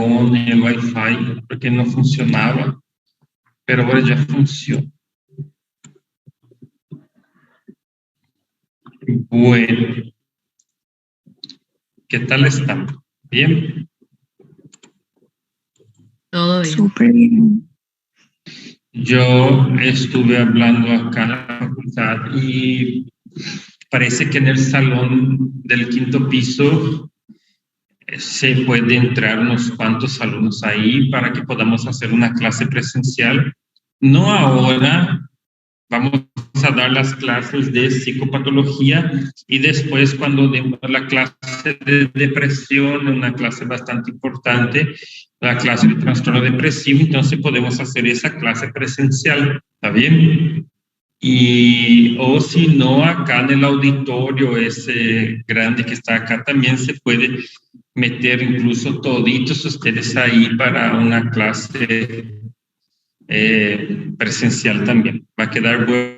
con el Wi-Fi porque no funcionaba, pero ahora ya funciona. Bueno, ¿qué tal está? ¿Bien? Todo bien. Súper bien. Yo estuve hablando acá en la facultad y parece que en el salón del 5º piso se puede entrar unos cuantos alumnos ahí para que podamos hacer una clase presencial. No ahora, vamos a dar las clases de psicopatología y después cuando demos la clase de depresión, una clase bastante importante, la clase de trastorno depresivo, entonces podemos hacer esa clase presencial, ¿está bien? Y, o si no, acá en el auditorio ese grande que está acá también se puede meter incluso toditos ustedes ahí para una clase presencial también. Va a quedar bueno.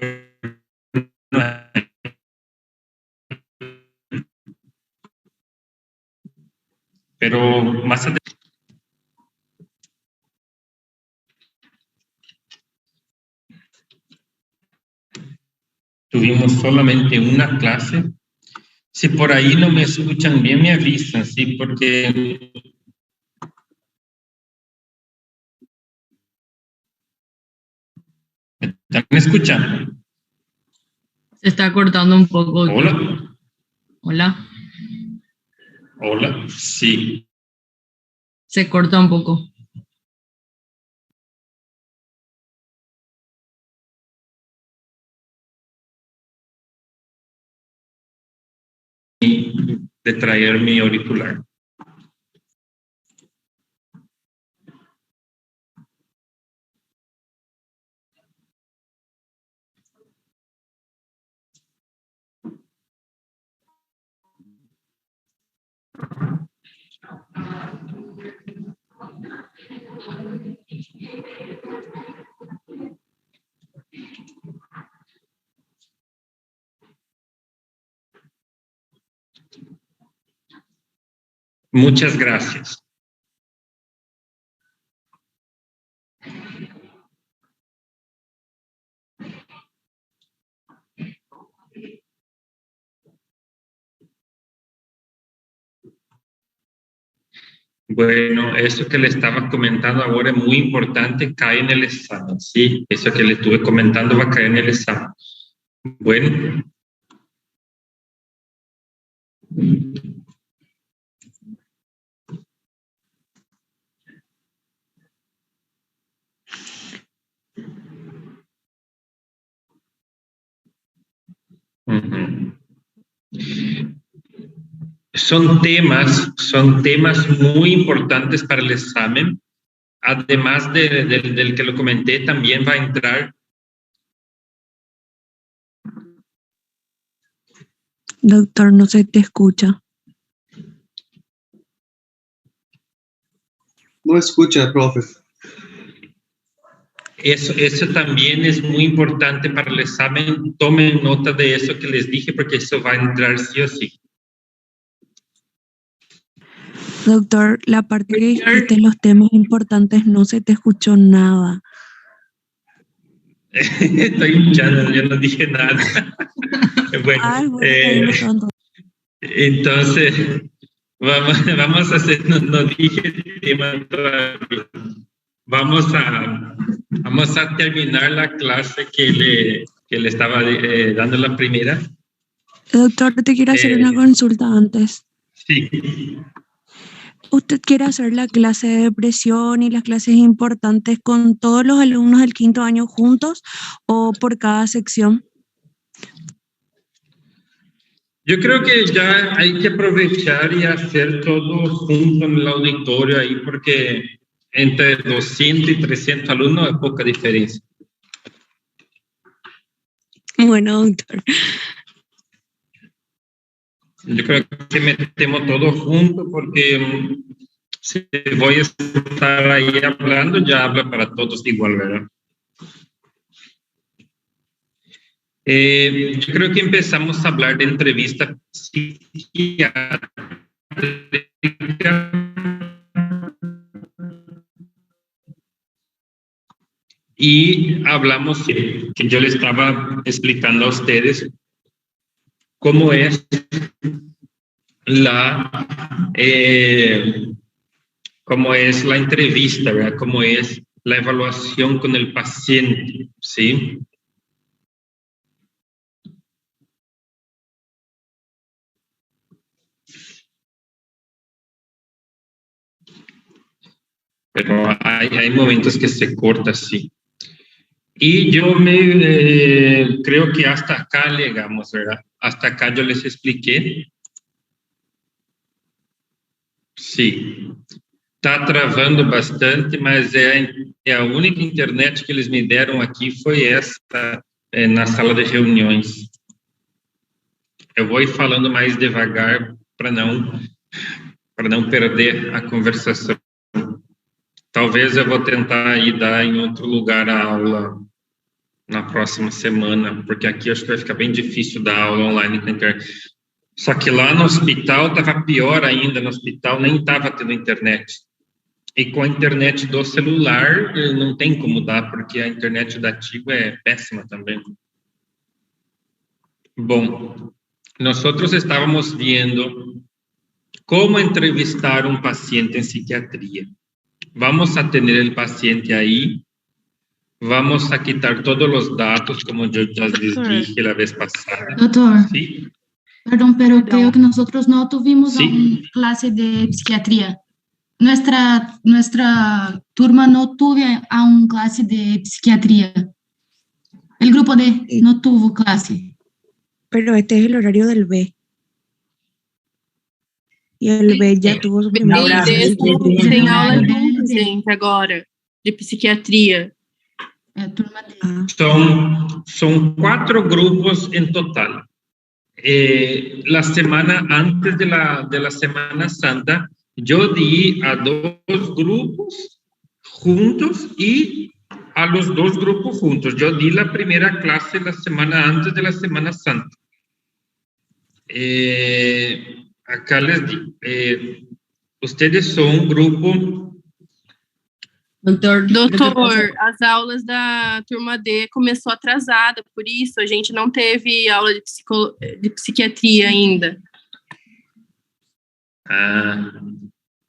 Pero más adelante. Tuvimos solamente una clase. Si por ahí no me escuchan bien, me avisan, sí, porque ¿me están escuchando? Se está cortando un poco. Hola. Hola. Hola, sí. Se corta un poco. De traer mi auricular. Muchas gracias. Bueno, eso que le estaba comentando ahora es muy importante, cae en el examen, ¿sí? Eso que le estuve comentando va a caer en el examen. Bueno. Uh-huh. Son temas muy importantes para el examen. Además del que lo comenté, también va a entrar. Doctor, no se te escucha. No escucha, profe. Eso también es muy importante para el examen. Tomen nota de eso que les dije porque eso va a entrar sí o sí. Doctor, la parte que dijiste los temas importantes no se te escuchó nada. Estoy hinchando, yo no dije nada. Bueno, entonces vamos a hacer, no dije el tema todavía. Vamos a terminar la clase que le estaba dando la primera. Doctor, te quiero hacer una consulta antes. Sí. ¿Usted quiere hacer la clase de depresión y las clases importantes con todos los alumnos del 5º año juntos o por cada sección? Yo creo que ya hay que aprovechar y hacer todo junto en el auditorio ahí porque entre 200 y 300 alumnos es poca diferencia. Bueno, doctor. Yo creo que metemos todo junto porque si voy a estar ahí hablando, ya habla para todos igual, ¿verdad? Yo creo que empezamos a hablar de entrevista psiquiátrica. y hablamos que yo le estaba explicando a ustedes cómo es cómo es la entrevista, ¿verdad? Cómo es la evaluación con el paciente, ¿sí? Pero hay momentos que se corta así. Y yo creo que hasta acá llegamos, ¿verdad? Hasta acá yo les expliqué. Sí. Está travando bastante, mas a única internet que eles me deram aqui foi essa, na sala de reuniões. Eu vou ir falando mais devagar para não perder a conversação. Talvez eu vou tentar ir dar em outro lugar a aula na próxima semana, porque aqui acho que vai ficar bem difícil dar aula online com a internet. Só que lá no hospital estava pior ainda, no hospital nem estava tendo internet. E com a internet do celular não tem como dar, porque a internet da Tigo é péssima também. Bom, nós estávamos vendo como entrevistar um paciente em psiquiatria. Vamos a tener el paciente ahí. Vamos a quitar todos los datos, como yo ya les dije la vez pasada. Doctor, ¿Sí? perdón, pero creo que nosotros no tuvimos Sí. una clase de psiquiatría. Nuestra turma no tuvo una clase de psiquiatría. El grupo D no tuvo clase. Pero este es el horario del B. E o B já tuvo su primeira Laura, clase de psiquiatria. tem aula junto, gente, agora, de psiquiatria. É, turma D. Ah, Son 4 grupos en total. La semana antes de la Semana Santa, yo di a 2 grupos juntos y a los 2 grupos juntos. Yo di la primera clase la semana antes de la Semana Santa. Acá les digo, ustedes son un grupo. Doctor, lo que Doutor, pasa- as aulas da turma D começou atrasada, por isso a gente não teve aula de psiquiatria ainda.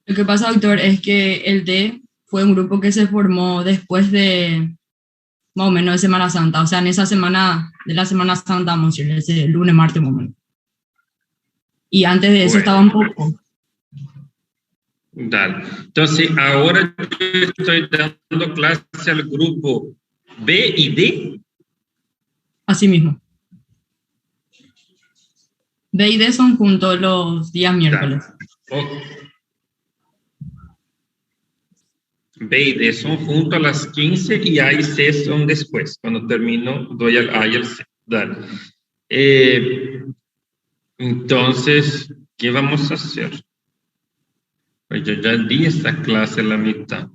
Lo que pasa, doctor, es que el D fue un grupo que se formó después de más o menos de Semana Santa, o sea, en esa semana de la Semana Santa, vamos a decir, ese lunes, martes, más o menos. Y antes de eso Bueno. estaba un poco. Dale. Entonces, ahora yo estoy dando clase al grupo B y D. Así mismo. B y D son juntos los días miércoles. O- B y D son juntos a las 15 y A y C son después. Cuando termino, doy al A y al C. Dale. Entonces, ¿qué vamos a hacer? Pues yo ya di esta clase a la mitad.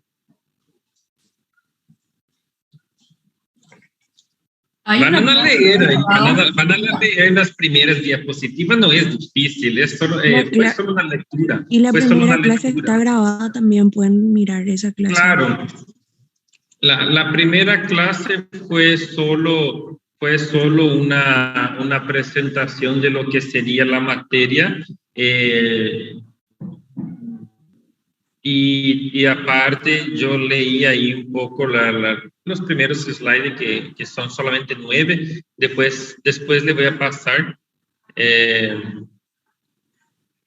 Hay Van una a leer, ahí, clase- van a leer las primeras diapositivas, no es difícil, es solo, fue solo una lectura. y la fue solo primera una clase lectura. está grabada, también pueden mirar esa clase. Claro. La primera clase fue solo una presentación de lo que sería la materia. Y aparte yo leí ahí un poco los primeros slides que son solamente 9. Después le voy a pasar.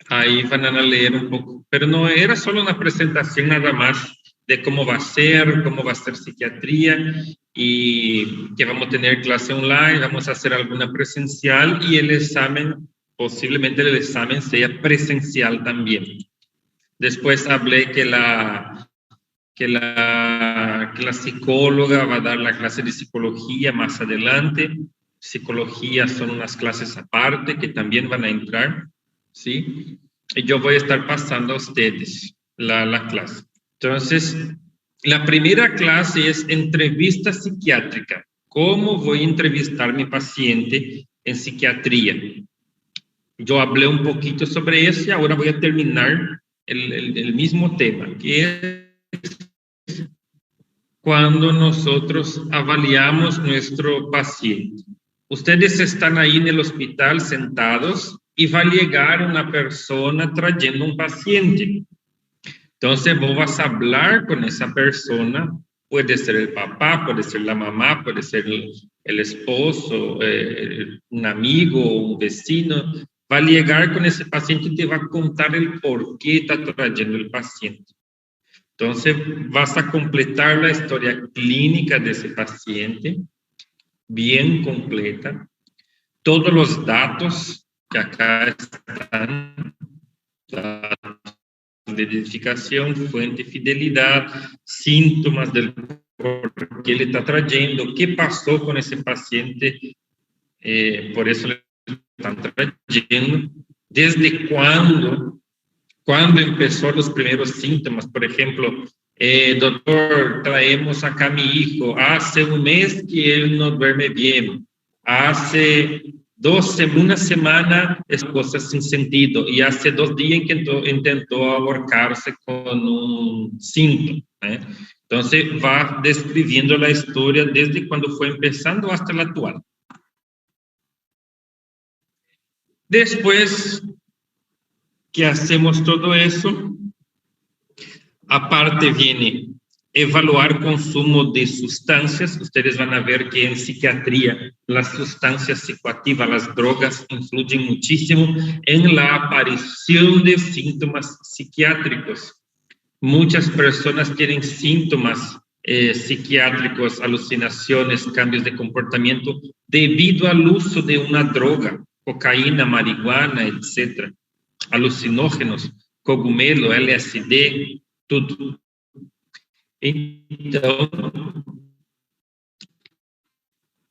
Ahí van a leer un poco. Pero no era solo una presentación nada más de cómo va a ser psiquiatría y que vamos a tener clase online, vamos a hacer alguna presencial y el examen, posiblemente el examen sea presencial también. Después hablé que la psicóloga va a dar la clase de psicología más adelante. Psicología son unas clases aparte que también van a entrar, ¿sí? Y yo voy a estar pasando a ustedes la clase. Entonces, la primera clase es entrevista psiquiátrica. ¿Cómo voy a entrevistar a mi paciente en psiquiatría? Yo hablé un poquito sobre eso y ahora voy a terminar el mismo tema, que es cuando nosotros avaliamos nuestro paciente. Ustedes están ahí en el hospital sentados y va a llegar una persona trayendo un paciente. Entonces vos vas a hablar con esa persona, puede ser el papá, puede ser la mamá, puede ser el esposo, un amigo, un vecino. Va a llegar con ese paciente y te va a contar el por qué está trayendo el paciente. Entonces vas a completar la historia clínica de ese paciente, bien completa. Todos los datos que acá están, datos de identificación, fuente, fidelidad, síntomas del por qué le está trayendo, qué pasó con ese paciente, por eso le están trayendo, desde cuándo empezó los primeros síntomas. Por ejemplo, doctor, traemos acá a mi hijo, hace un mes que él no duerme bien, hace una semana es cosas sin sentido, y hace 2 días que intentó ahorcarse con un síntoma. Entonces va describiendo la historia desde cuando fue empezando hasta la actual. Después que hacemos todo eso, aparte viene evaluar consumo de sustancias. Ustedes van a ver que en psiquiatría las sustancias psicoactivas, las drogas, influyen muchísimo en la aparición de síntomas psiquiátricos. Muchas personas tienen síntomas psiquiátricos, alucinaciones, cambios de comportamiento debido al uso de una droga, cocaína, marihuana, etc. Alucinógenos, cogumelo, LSD, tudo. Então,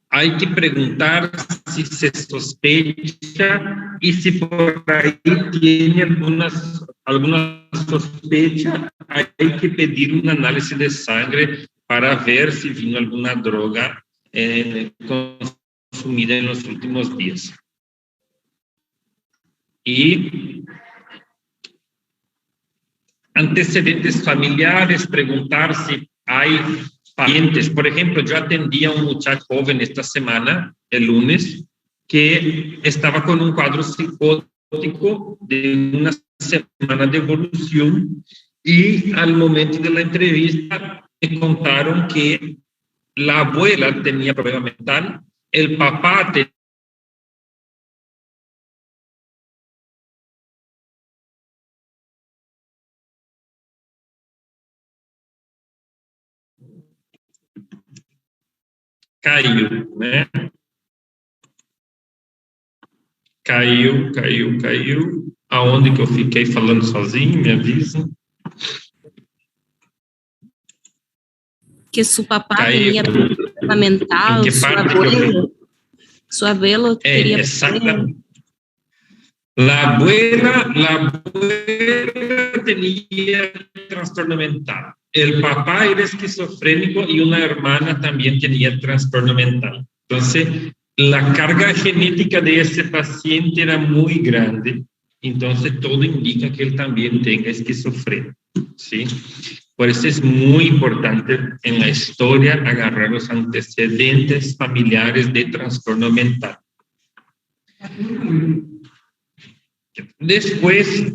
hay que preguntar si se sospecha y si por ahí tiene alguna sospecha, hay que pedir un análisis de sangre para ver si vino alguna droga consumida en los últimos días. Y antecedentes familiares, preguntar si hay pacientes. Por ejemplo, yo atendí a un muchacho joven esta semana, el lunes, que estaba con un cuadro psicótico de una semana de evolución, y al momento de la entrevista me contaron que la abuela tenía problema mental, el papá tenía caiu, né? Caiu. Aonde que eu fiquei falando sozinho, me avisa. Que su papá tenía problema mental, su abuelo quería... Exactamente. La abuela tenía trastorno mental. El papá era esquizofrénico y una hermana también tenía trastorno mental. Entonces, la carga genética de ese paciente era muy grande. Entonces, todo indica que él también tenga esquizofrenia, ¿sí? Por eso es muy importante en la historia agarrar los antecedentes familiares de trastorno mental. Después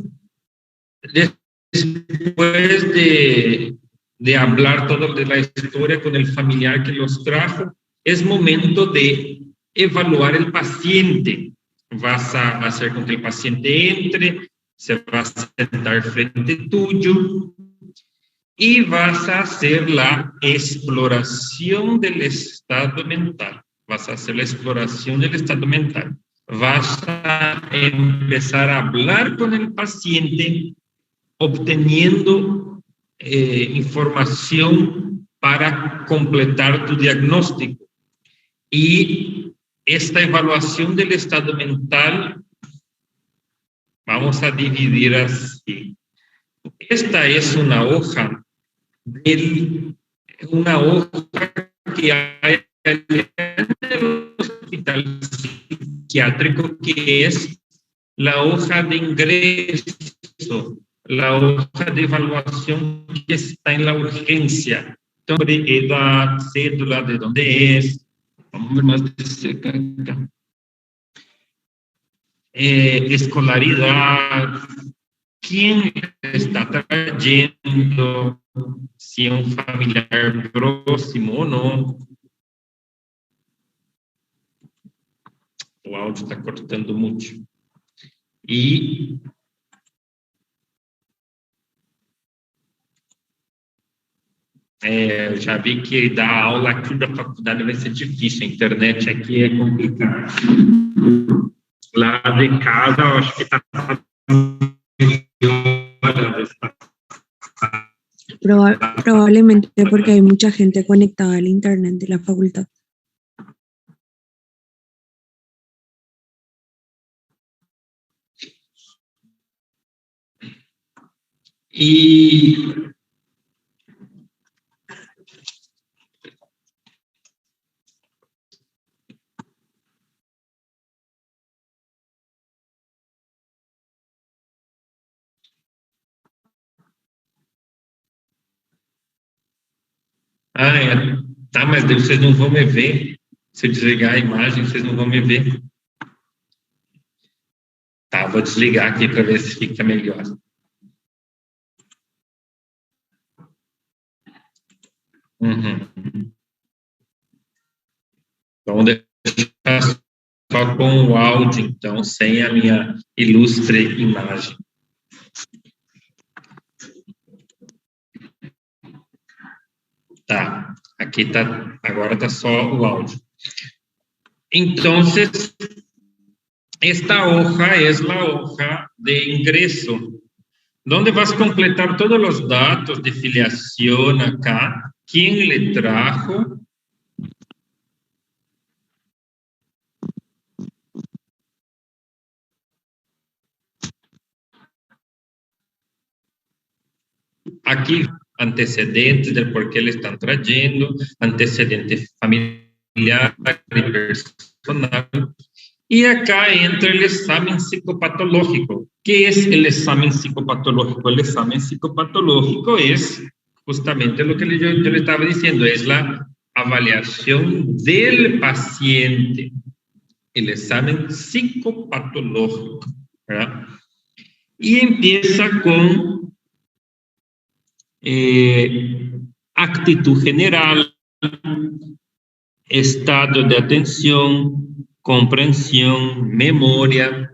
de hablar todo de la historia con el familiar que los trajo, es momento de evaluar el paciente. Vas a hacer con que el paciente entre, se va a sentar frente tuyo y vas a hacer la exploración del estado mental. Vas a hacer la exploración del estado mental. Vas a empezar a hablar con el paciente, obteniendo información para completar tu diagnóstico. Y esta evaluación del estado mental vamos a dividir así. Esta es una hoja que hay en el hospital psiquiátrico, que es la hoja de ingreso, la hoja de evaluación que está en la urgencia. Nombre, edad, cédula, de dónde es. Vamos a ver más de cerca acá. Escolaridad, quién está trayendo, si es un familiar próximo o no. O áudio está cortando mucho. E já vi que dar aula aqui da faculdade vai ser difícil, a internet aqui é complicado. Lá de casa, eu acho que está... Probablemente porque hay mucha gente conectada al internet de la facultad. E tá, mas vocês não vão me ver. Se eu desligar a imagem, vocês não vão me ver. Tá, vou desligar aqui para ver se fica melhor. Vamos deixar só com o áudio, então, sem a minha ilustre imagem. Tá, aqui tá, agora tá só o áudio. Entonces, esta hoja es la hoja de ingreso, donde vas a completar todos los datos de filiación acá, quién le trajo, aquí antecedentes del por qué le están trayendo, antecedentes familiares y personal. Y acá entra el examen psicopatológico. ¿Qué es el examen psicopatológico? El examen psicopatológico es justamente lo que yo le estaba diciendo, es la avaliación del paciente. El examen psicopatológico, ¿verdad? Y empieza con actitud general, estado de atención, comprensión, memoria,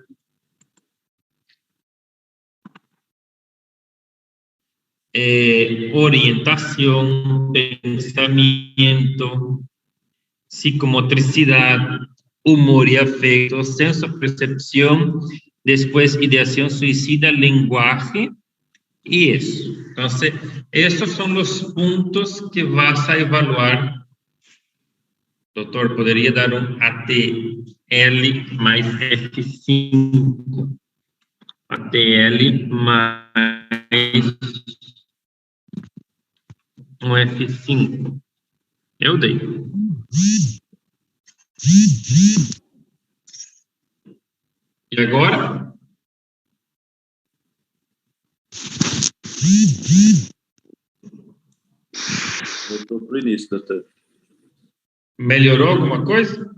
orientación, pensamiento, psicomotricidad, humor y afecto, senso-percepción, después ideación suicida, lenguaje y eso. Entonces, esos son los puntos que vas a evaluar. Doctor, ¿podría dar un ATL más F5? ATL más um F5. Eu dei. E agora? Voltou para o início, doutor. Melhorou alguma coisa?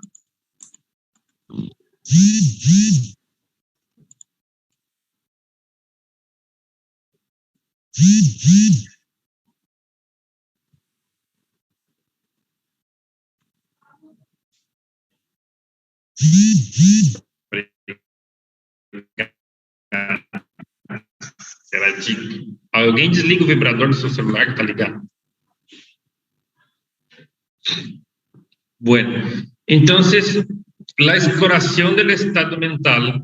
Será dica. Alguém desliga o vibrador do seu celular que está ligado. Bueno, entonces, la exploración del estado mental.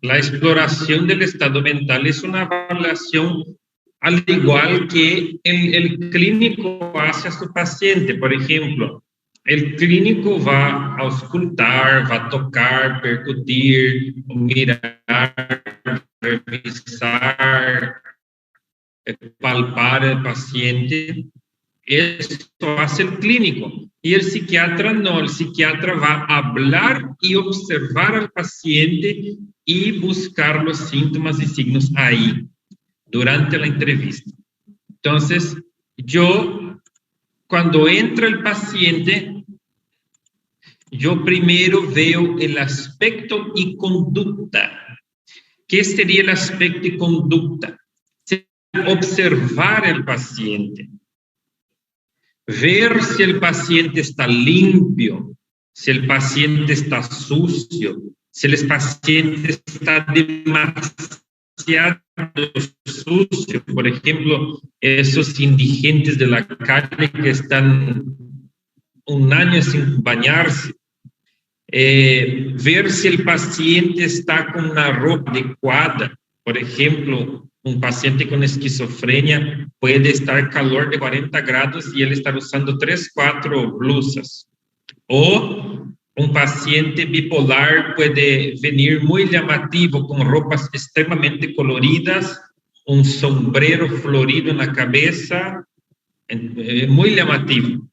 La exploración del estado mental es una evaluación al igual que el clínico hace a su paciente. Por ejemplo, el clínico va a auscultar, va a tocar, percutir, mirar, revisar, palpar al paciente. Esto hace el clínico. Y el psiquiatra no, el psiquiatra va a hablar y observar al paciente y buscar los síntomas y signos ahí. durante la entrevista. Entonces, cuando entra el paciente, yo primero veo el aspecto y conducta. ¿Qué sería el aspecto y conducta? Observar el paciente, ver si el paciente está limpio, si el paciente está sucio, si el paciente está demasiado sucio. Por ejemplo, esos indigentes de la calle que están un año sin bañarse. Ver si el paciente está con una ropa adecuada. Por ejemplo, un paciente con esquizofrenia puede estar calor de 40 grados y él estar usando 3, 4 blusas. O un paciente bipolar puede venir muy llamativo con ropas extremadamente coloridas, un sombrero florido en la cabeza, muy llamativo.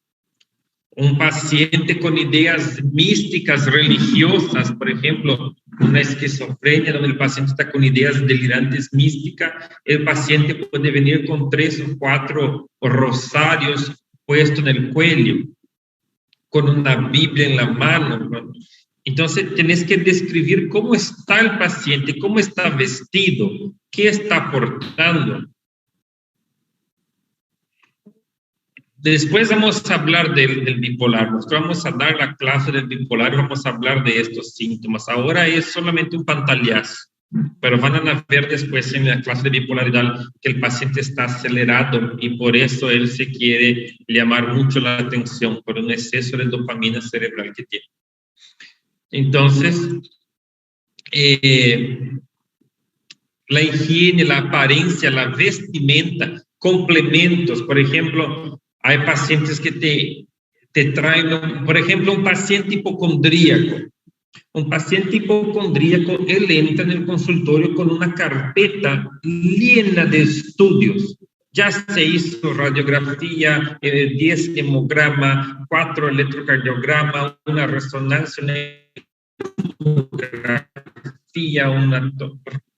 Un paciente con ideas místicas, religiosas, por ejemplo, una esquizofrenia donde el paciente está con ideas delirantes místicas, el paciente puede venir con 3 o 4 rosarios puestos en el cuello, con una Biblia en la mano. Entonces, tenés que describir cómo está el paciente, cómo está vestido, qué está portando. Después vamos a hablar del bipolar. Nosotros vamos a dar la clase del bipolar y vamos a hablar de estos síntomas. Ahora es solamente un pantallazo, pero van a ver después en la clase de bipolaridad que el paciente está acelerado y por eso él se quiere llamar mucho la atención por un exceso de dopamina cerebral que tiene. Entonces, la higiene, la apariencia, la vestimenta, complementos, por ejemplo, hay pacientes que te traen, por ejemplo, un paciente hipocondríaco. Un paciente hipocondríaco, él entra en el consultorio con una carpeta llena de estudios. Ya se hizo radiografía, 10 hemograma, 4 electrocardiogramas, una resonancia, una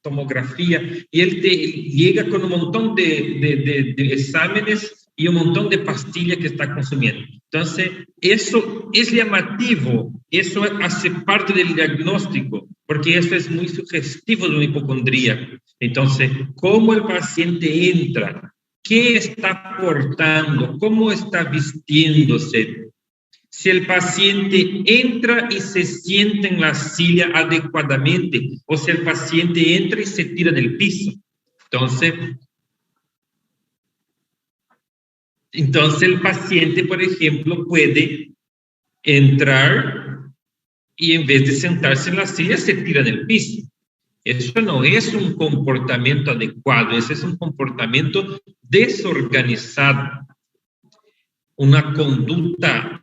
tomografía, y él llega con un montón de exámenes y un montón de pastillas que está consumiendo. Entonces, eso es llamativo, eso hace parte del diagnóstico, porque eso es muy sugestivo de un hipocondríaco. Entonces, ¿cómo el paciente entra? ¿Qué está portando? ¿Cómo está vistiéndose? Si el paciente entra y se sienta en la silla adecuadamente, o si el paciente entra y se tira del piso. Entonces el paciente, por ejemplo, puede entrar y en vez de sentarse en la silla, se tira del piso. Eso no es un comportamiento adecuado, ese es un comportamiento desorganizado. Una conducta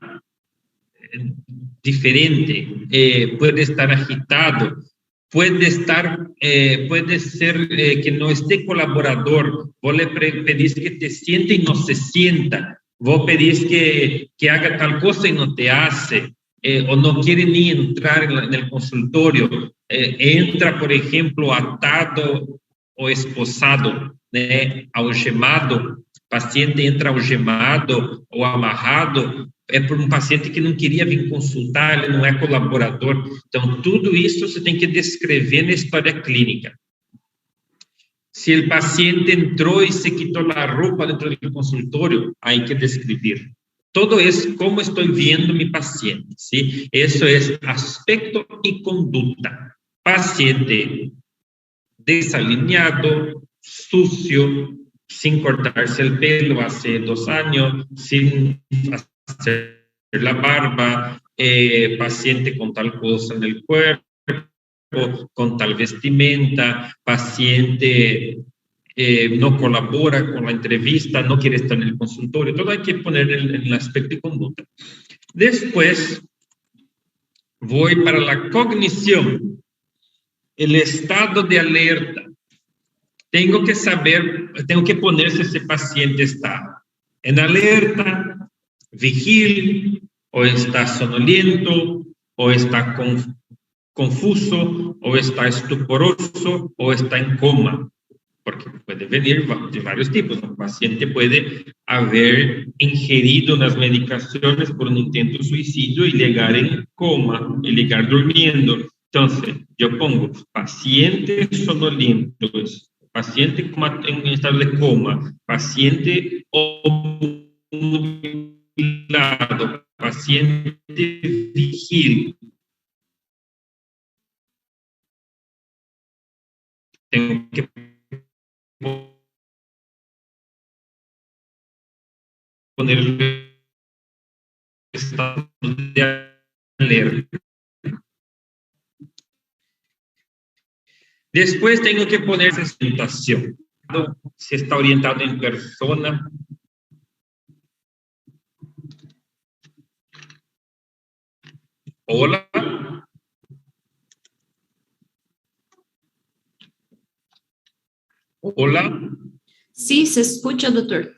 diferente, puede estar agitado, puede ser que no esté colaborador, vos le pedís que te siente y no se sienta, vos pedís que haga tal cosa y no te hace, o no quiere ni entrar en el consultorio, entra, por ejemplo, atado o esposado, algemado, paciente entra algemado ou amarrado, é por um paciente que não queria vir consultar, ele não é colaborador. Então, tudo isso você tem que descrever na história clínica. Se o paciente entrou e se quitou a roupa dentro do consultório, hay que descrever. Todo es como estoy viendo mi paciente, ¿sí? Eso es aspecto y conducta. Paciente desalineado, sucio, sin cortarse el pelo hace 2 años, sin hacer la barba, paciente con tal cosa en el cuerpo, con tal vestimenta, paciente no colabora con la entrevista, no quiere estar en el consultorio, todo hay que poner en el aspecto y conducta. Después, voy para la cognición, el estado de alerta. Tengo que saber, tengo que poner si ese paciente está en alerta, vigil, o está sonoliento, o está confuso, o está estuporoso, o está en coma, porque puede puede venir de varios tipos. Un paciente puede haber ingerido unas medicaciones por un intento de suicidio y llegar en coma, y llegar durmiendo. Entonces, yo pongo paciente sonoliento, paciente en estado de coma, paciente obnubilado, paciente vigil. Tengo que poner el estado de alerta. Después tengo que poner presentación. Si está orientado en persona. Hola. Hola. Sí, se escucha, doutor.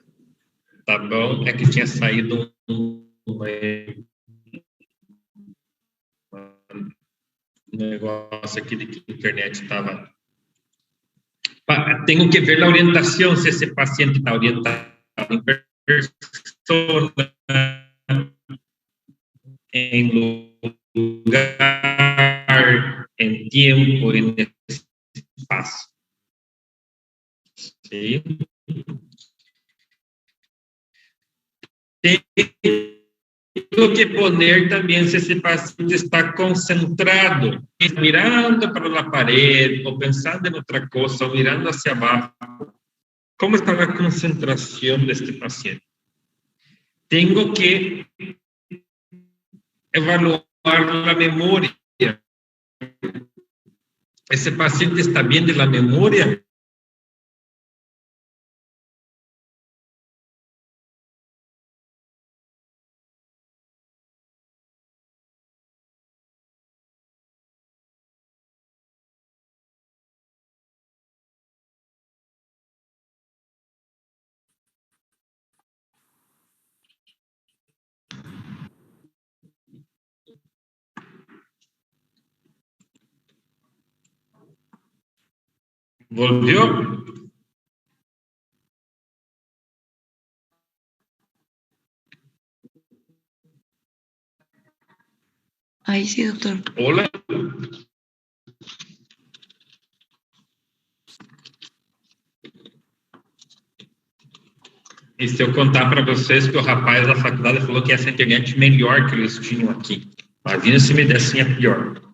Tá bom, é que tinha saído negócio aqui de que a internet estava. Tenho que ver a orientação, se esse paciente está orientado em persona, em lugar, em tempo, em espaço. Sim. Tengo que poner también si ese paciente está concentrado, mirando para la pared, o pensando en otra cosa, o mirando hacia abajo. ¿Cómo está la concentración de este paciente? Tengo que evaluar la memoria. ¿Ese paciente está bien de la memoria? ¿Volvió? Ahí sí, doctor. Hola. E se eu contar para vocês que o rapaz da faculdade falou que essa internet é melhor que eles tinham aqui. Imagina se me dessem a pior.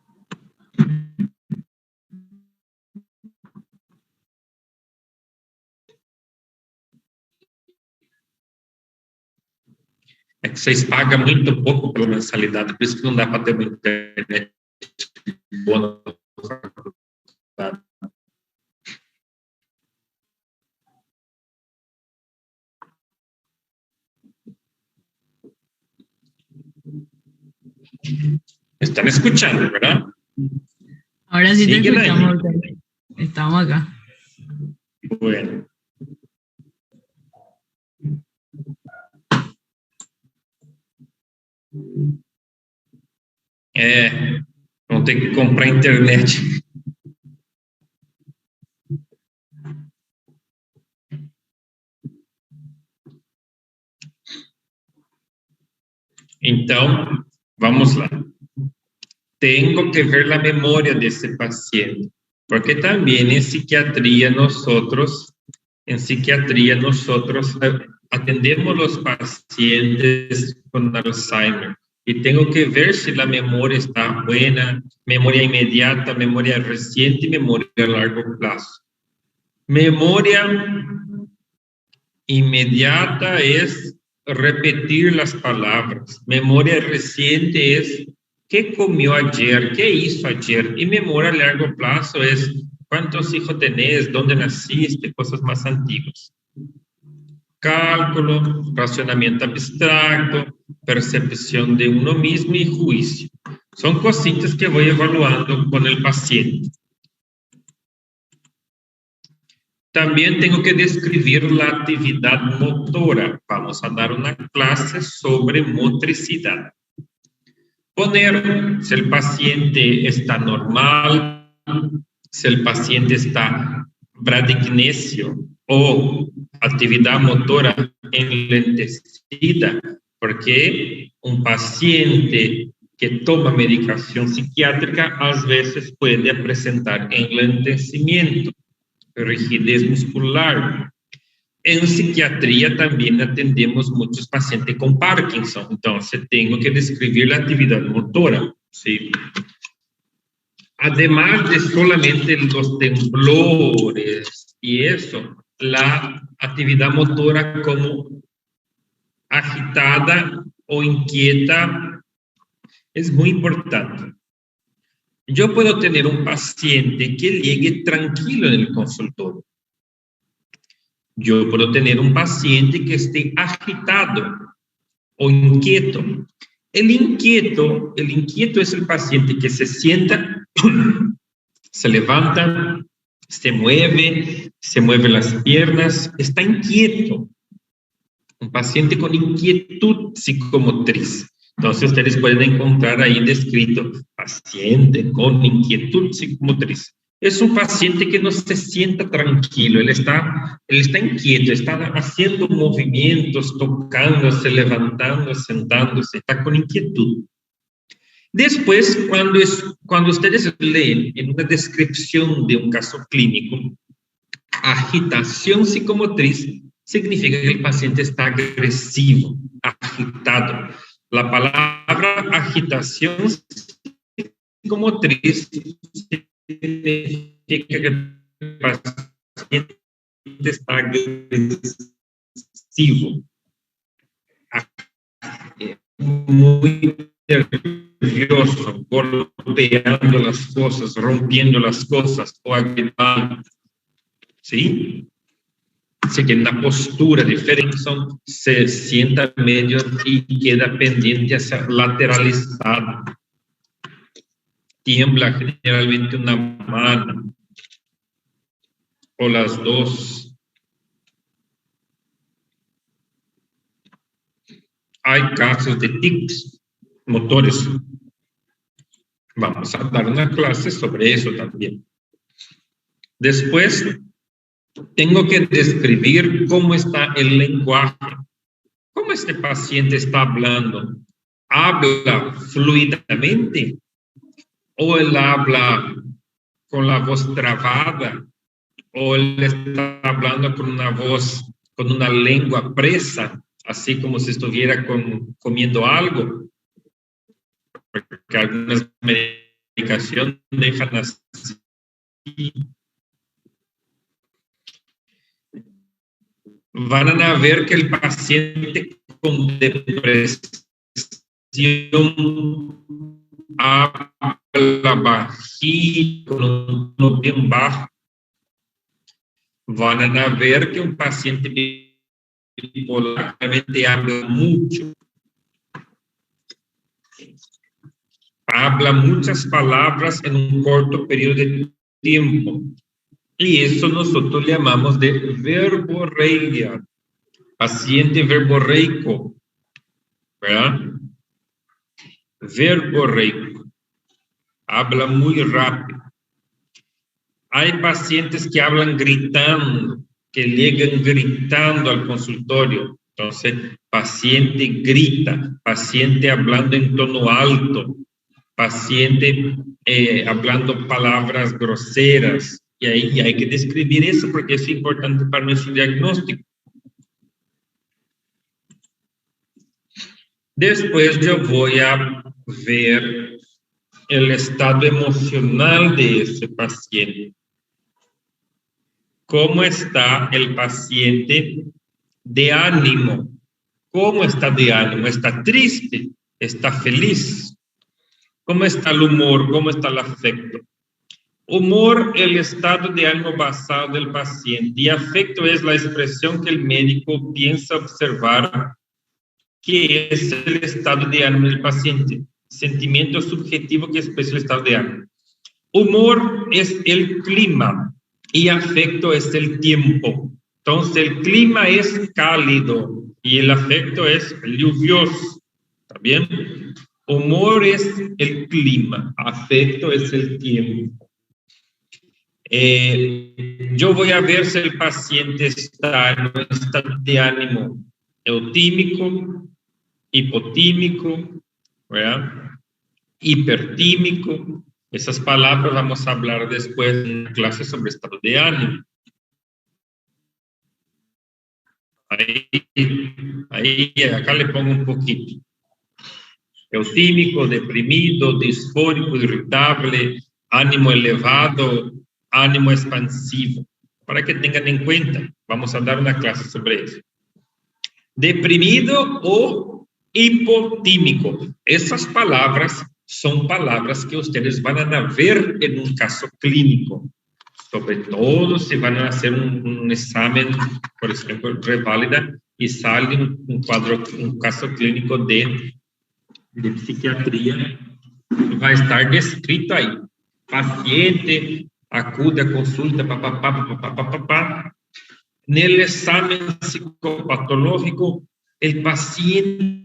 É que vocês pagam muito pouco pela mensalidade, por isso que não dá para ter uma internet boa na faculdade. Están escuchando, ¿verdad? Ahora sí te Siguen ahí. escuchamos. Estamos acá. Bueno. Vão ter que comprar internet. Então, vamos lá. Tengo que ver la memoria de ese paciente, porque también en psiquiatría nosotros atendemos los pacientes con Alzheimer y tengo que ver si la memoria está buena, memoria inmediata, memoria reciente y memoria a largo plazo. Memoria inmediata es repetir las palabras. Memoria reciente es ¿qué comió ayer? ¿Qué hizo ayer? Y memoria a largo plazo es ¿cuántos hijos tenés? ¿Dónde naciste? Cosas más antiguas. Cálculo, racionamiento abstracto, percepción de uno mismo y juicio. Son cositas que voy evaluando con el paciente. También tengo que describir la actividad motora. Vamos a dar una clase sobre motricidad. Poner si el paciente está normal, si el paciente está bradicnesio, o actividad motora enlentecida, porque un paciente que toma medicación psiquiátrica a veces puede presentar enlentecimiento, rigidez muscular. En psiquiatría también atendemos muchos pacientes con Parkinson, entonces tengo que describir la actividad motora, ¿sí? Además de solamente los temblores y eso, la actividad motora como agitada o inquieta es muy importante. Yo puedo tener un paciente que llegue tranquilo en el consultorio. Yo puedo tener un paciente que esté agitado o inquieto. El inquieto es el paciente que se sienta, se levanta, se mueve las piernas, está inquieto. Un paciente con inquietud psicomotriz. Entonces, ustedes pueden encontrar ahí descrito, paciente con inquietud psicomotriz. Es un paciente que no se sienta tranquilo, él está inquieto, está haciendo movimientos, tocándose, levantándose, sentándose, está con inquietud. Después, cuando ustedes leen en una descripción de un caso clínico, agitación psicomotriz, significa que el paciente está agresivo, agitado. La palabra agitación psicomotriz significa que el paciente está agresivo, muy nervioso, golpeando las cosas, rompiendo las cosas o agitando, ¿sí? Así que en la postura de Ferguson se sienta medio y queda pendiente hacia lateralizado. Tiembla generalmente una mano o las dos. Hay casos de tics motores. Vamos a dar una clase sobre eso también. Después, tengo que describir cómo está el lenguaje. ¿Cómo este paciente está hablando? ¿Habla fluidamente? ¿O él habla con la voz trabada? ¿O él está hablando con una voz, con una lengua presa, así como si estuviera comiendo algo? Porque algunas medicaciones dejan así. Van a ver que el paciente con depresión habla bajito, con un tono bien bajo. Van a ver que un paciente bipolar realmente habla mucho. Habla muchas palabras en un corto periodo de tiempo. Y eso nosotros llamamos de verborreia, paciente verborreico, ¿verdad? Verborreico, habla muy rápido. Hay pacientes que hablan gritando, que llegan gritando al consultorio. Entonces, paciente grita, paciente hablando en tono alto, paciente hablando palabras groseras. Y hay que describir eso porque es importante para nuestro diagnóstico. Después yo voy a ver el estado emocional de ese paciente. ¿Cómo está el paciente de ánimo? ¿Cómo está de ánimo? ¿Está triste? ¿Está feliz? ¿Cómo está el humor? ¿Cómo está el afecto? Humor, el estado de ánimo basal del paciente, y afecto es la expresión que el médico piensa observar, que es el estado de ánimo del paciente, sentimiento subjetivo que expresa el estado de ánimo. Humor es el clima y afecto es el tiempo. Entonces, el clima es cálido y el afecto es lluvioso. ¿Está bien? Humor es el clima, afecto es el tiempo. Yo voy a ver si el paciente está en un estado de ánimo eutímico, hipotímico, ¿verdad? Hipertímico. Esas palabras vamos a hablar después en una clase sobre estado de ánimo. Acá le pongo un poquito. Eutímico, deprimido, disfórico, irritable, ánimo elevado, ánimo expansivo. Para que tengan en cuenta, vamos a dar una clase sobre eso. Deprimido o hipotímico. Esas palabras son palabras que ustedes van a ver en un caso clínico. Sobre todo si van a hacer un examen, por ejemplo, reválida, y sale un cuadro, un caso clínico de psiquiatría, vai estar descrito aí. Paciente acude à consulta, papapá. Nel exame psicopatológico, el paciente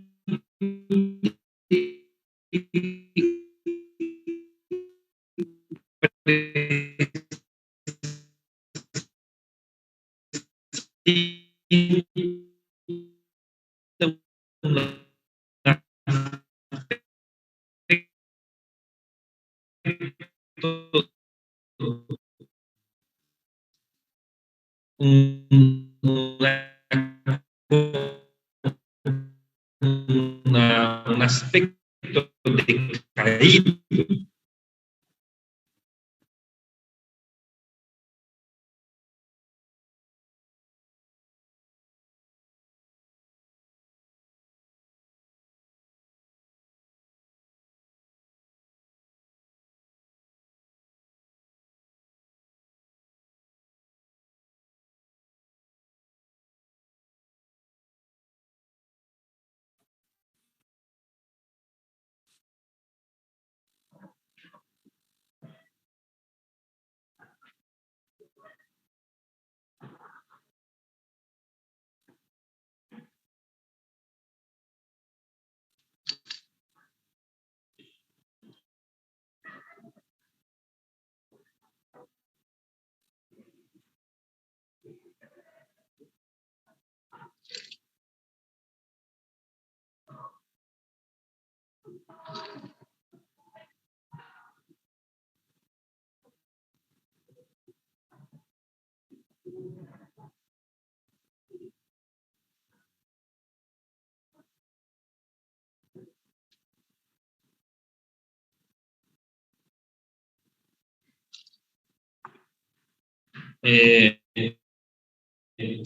un aspecto decaído.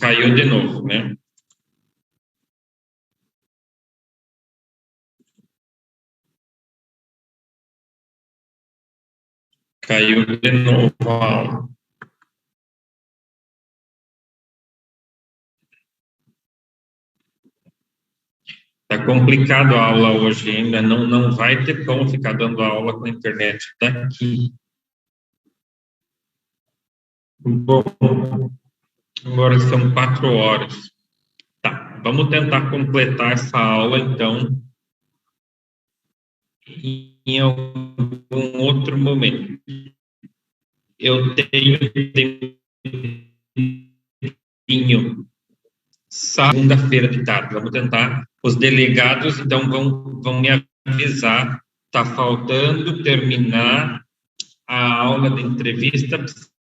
Caiu de novo, né? Caiu de novo a aula. Tá complicado a aula hoje ainda, não vai ter como ficar dando aula com a internet daqui. Bom, agora são 4 horas. Tá, vamos tentar completar essa aula, então, em algum outro momento. Eu tenho segunda-feira de tarde. Vamos tentar. Os delegados, então, vão me avisar. Está faltando terminar a aula de entrevista psiquiátrica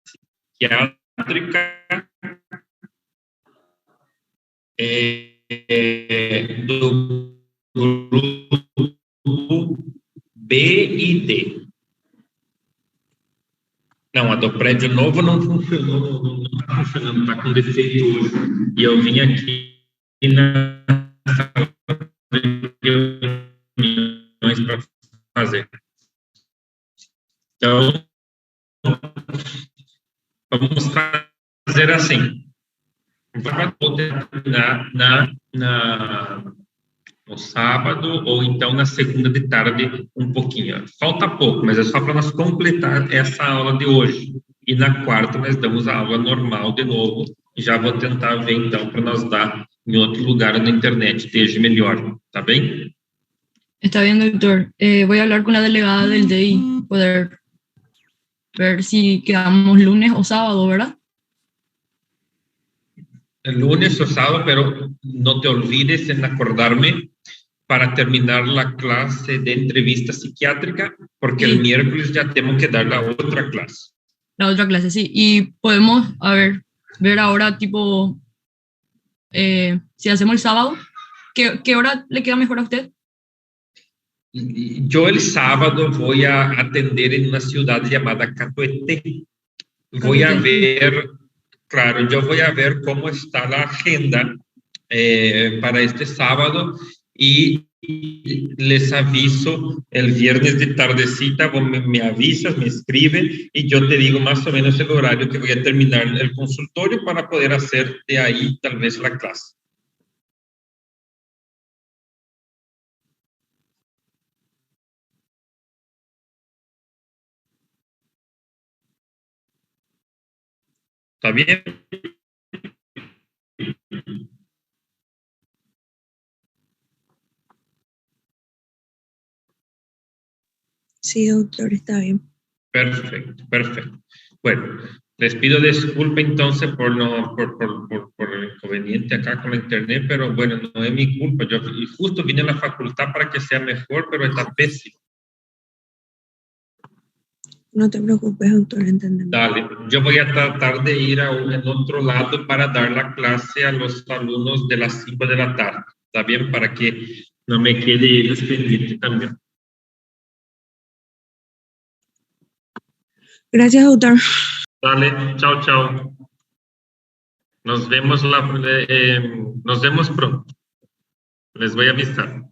do grupo B e D. Não, a do prédio novo não funcionou, não está funcionando, está com defeito hoje. E eu vim aqui na sala de reuniões para fazer. Então, vamos fazer assim. Vai poder terminar no sábado ou então na segunda de tarde um pouquinho. Falta pouco, mas é só para nós completar essa aula de hoje. E na quarta nós damos a aula normal de novo. E já vou tentar ver então para nós dar em outro lugar na internet, esteja melhor. Tá bem? Está bien, doctor. Voy a hablar con la delegada del DI, poder ver si quedamos lunes o sábado, ¿verdad? El lunes o sábado, pero no te olvides en acordarme para terminar la clase de entrevista psiquiátrica, porque el Sí. miércoles ya tengo que dar la otra clase. La otra clase, sí. Y podemos, a ver ahora, tipo, si hacemos el sábado, ¿qué hora le queda mejor a usted? Yo el sábado voy a atender en una ciudad llamada Catuete. Voy a Catuete. ver, claro, yo voy a ver cómo está la agenda para este sábado y les aviso el viernes de tardecita, vos me avisas, me escribe y yo te digo más o menos el horario que voy a terminar el consultorio para poder hacer de ahí tal vez la clase. ¿Está bien? Sí, doctor, está bien. Perfecto, perfecto. Bueno, les pido disculpa entonces por el inconveniente acá con la internet, pero bueno, no es mi culpa. Yo justo vine a la facultad para que sea mejor, pero está pésimo. No te preocupes, doctor, entendemos. Dale, yo voy a tratar de ir en otro lado para dar la clase a los alumnos de las 5 de la tarde. ¿Está bien? Para que no me quede ellos pendiente también. Gracias, doctor. Dale, chao, chao. Nos vemos pronto. Les voy a avisar.